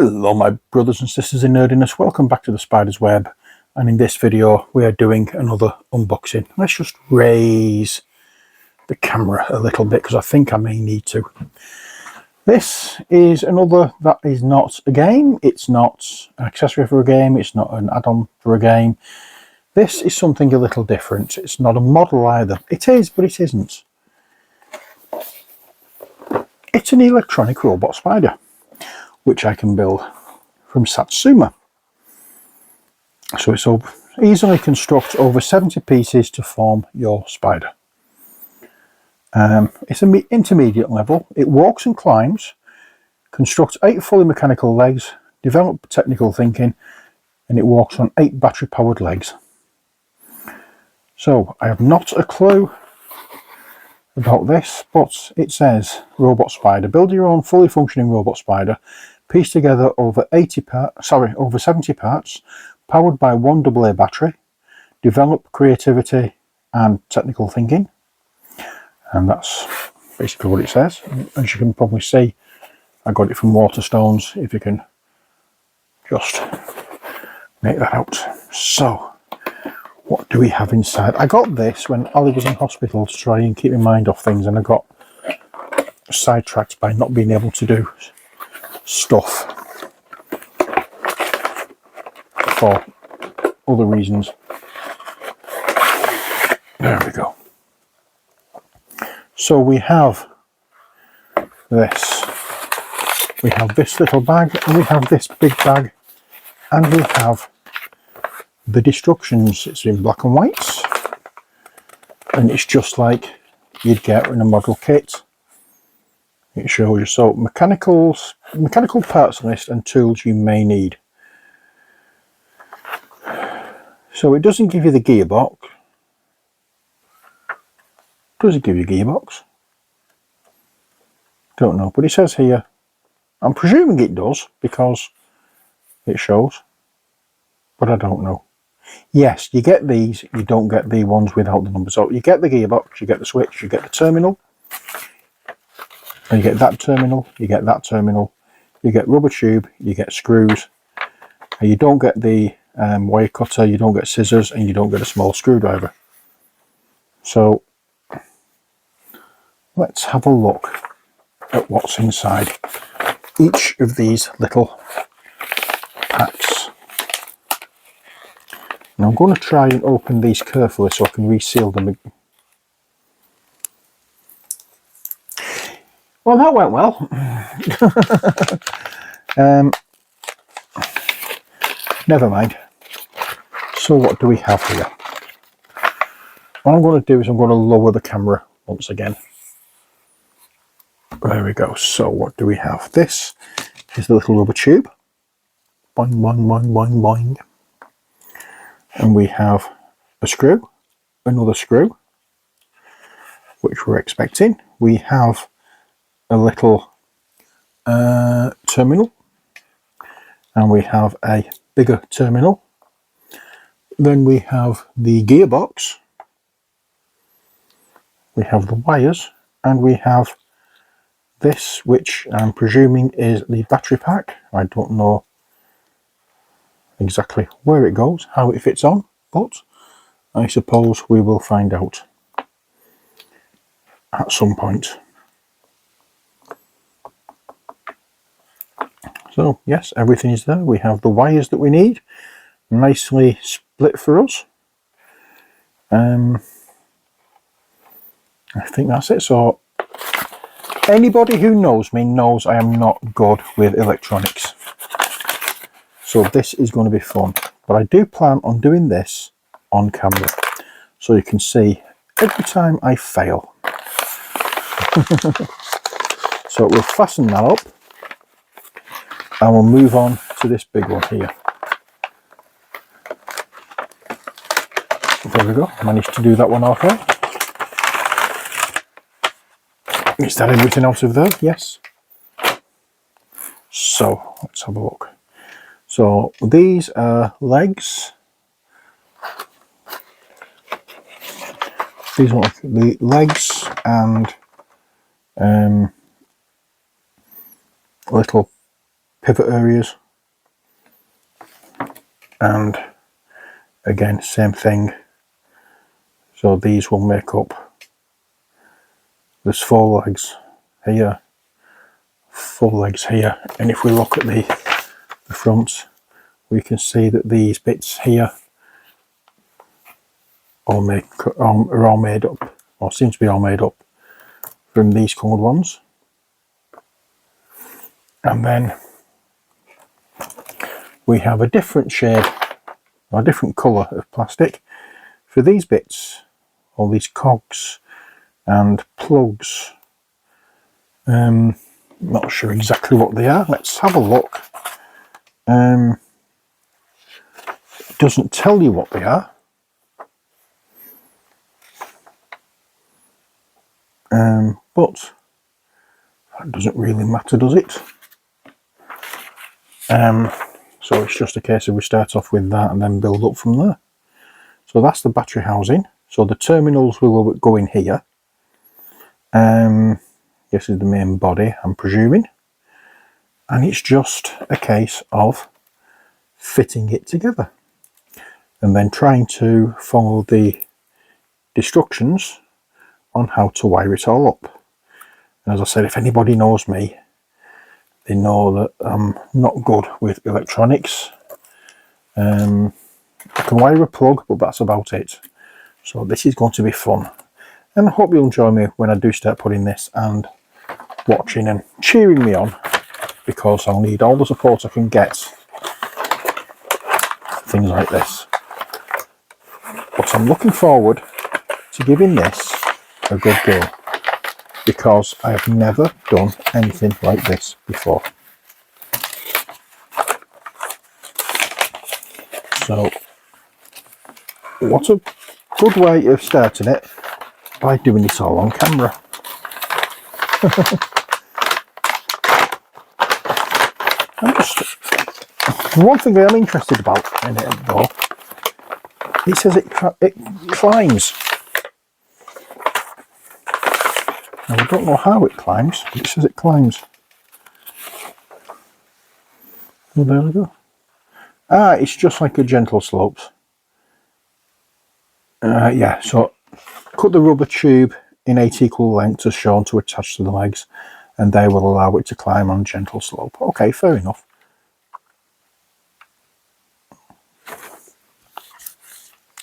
Hello my brothers and sisters in nerdiness, welcome back to the Spider's Web, and in this video we are doing another unboxing. Let's just raise the camera a little bit because I think I may need to. This is another that is not a game, it's not an accessory for a game, it's not an add-on for a game. This is something a little different. It's not a model either. It is, but it isn't. It's an electronic robot spider, which I can build from Satsuma. So it's easily construct over 70 pieces to form your spider. It's an intermediate level. It walks and climbs, constructs 8 fully mechanical legs, develop technical thinking, and it walks on 8 battery powered legs. So I have not a clue about this, but it says robot spider. Build your own fully functioning robot spider, pieced together over 70 parts, powered by one AA battery. Develop creativity and technical thinking. And that's basically what it says. As you can probably see, I got it from Waterstones, if you can just make that out. So, what do we have inside? I got this when Ali was in hospital to try and keep my mind off things, and I got sidetracked by not being able to do stuff for other reasons. There we go. So we have this. We have this little bag, and we have this big bag, and we have the destructions. It's in black and white, and it's just like you'd get in a model kit. It shows you so mechanical parts list and tools you may need. So it doesn't give you the gearbox. Does it give you a gearbox? Don't know, but it says here. I'm presuming it does because it shows, but I don't know. Yes, you get these, you don't get the ones without the number. So you get the gearbox, you get the switch, you get the terminal, and you get that terminal, you get that terminal, you get rubber tube, you get screws, and you don't get the wire cutter, you don't get scissors, and you don't get a small screwdriver. So let's have a look at what's inside each of these little packs. And I'm going to try and open these carefully so I can reseal them. Well, that went well. Never mind. So what do we have here? What I'm going to do is I'm going to lower the camera once again. There we go. So what do we have? This is the little rubber tube. Boing, boing, boing, boing, boing. And we have a screw, another screw, which we're expecting. We have a little terminal, and we have a bigger terminal. Then we have the gearbox, we have the wires, and we have this, which I'm presuming is the battery pack. I don't know exactly where it goes, how it fits on, but I suppose we will find out at some point. So yes, everything is there. We have the wires that we need, nicely split for us. I think that's it. So anybody who knows me knows I am not good with electronics. So this is going to be fun. But I do plan on doing this on camera, so you can see every time I fail. So we'll fasten that up, and we'll move on to this big one here. There we go, managed to do that one okay. Is that everything out of there? Yes. So let's have a look. So these are legs. These are the legs and little pivot areas, and again same thing. So these will make up, there's 4 legs here, 4 legs here, and if we look at the front, we can see that these bits here are all made up, or seem to be all made up from these coloured ones. And then we have a different shade or a different colour of plastic for these bits, all these cogs and plugs. Not sure exactly what they are. Let's have a look. It doesn't tell you what they are. But that doesn't really matter, does it? So it's just a case of we start off with that and then build up from there. So that's the battery housing. So the terminals will go in here. This is the main body, I'm presuming. And it's just a case of fitting it together. And then trying to follow the instructions on how to wire it all up. And as I said, if anybody knows me, they know that I'm not good with electronics. I can wire a plug, but that's about it. So this is going to be fun. And I hope you'll join me when I do start putting this and watching and cheering me on, because I'll need all the support I can get. Things like this. But I'm looking forward to giving this a good go, because I have never done anything like this before. So what a good way of starting it, by doing it all on camera. One thing I'm interested about in it though, it says it climbs. Now, I don't know how it climbs, but it says it climbs. Well, there we go. Ah, it's just like a gentle slopes. Yeah, so cut the rubber tube in 8 equal lengths as shown to attach to the legs, and they will allow it to climb on gentle slope. Okay, fair enough.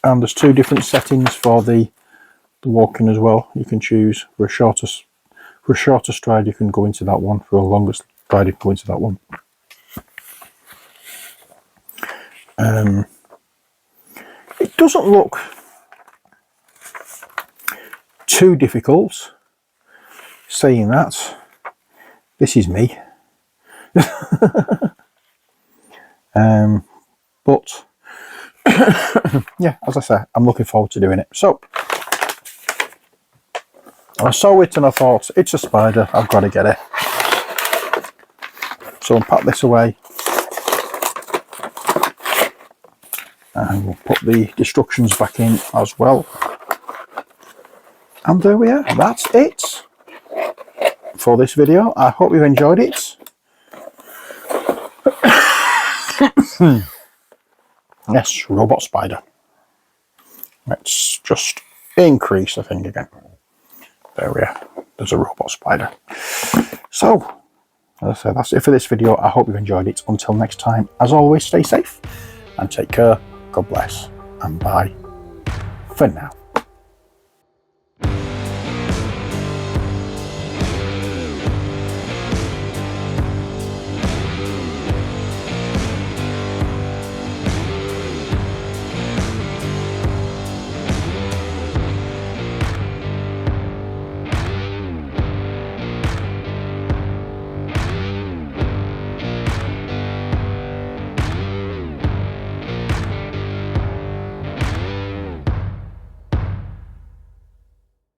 And there's 2 different settings for the walking as well. You can choose for a shorter stride, you can go into that one. For a longer stride, you can go into that one. It doesn't look too difficult. Saying that, this is me. But yeah, as I say, I'm looking forward to doing it. So I saw it and I thought, it's a spider, I've got to get it. So I'll pack this away and we'll put the instructions back in as well. And there we are, that's it for this video. I hope you've enjoyed it. Yes, robot spider. Let's just increase the thing again. There we are, there's a robot spider. So, as I said, that's it for this video. I hope you've enjoyed it. Until next time, as always, stay safe and take care. God bless, and bye for now.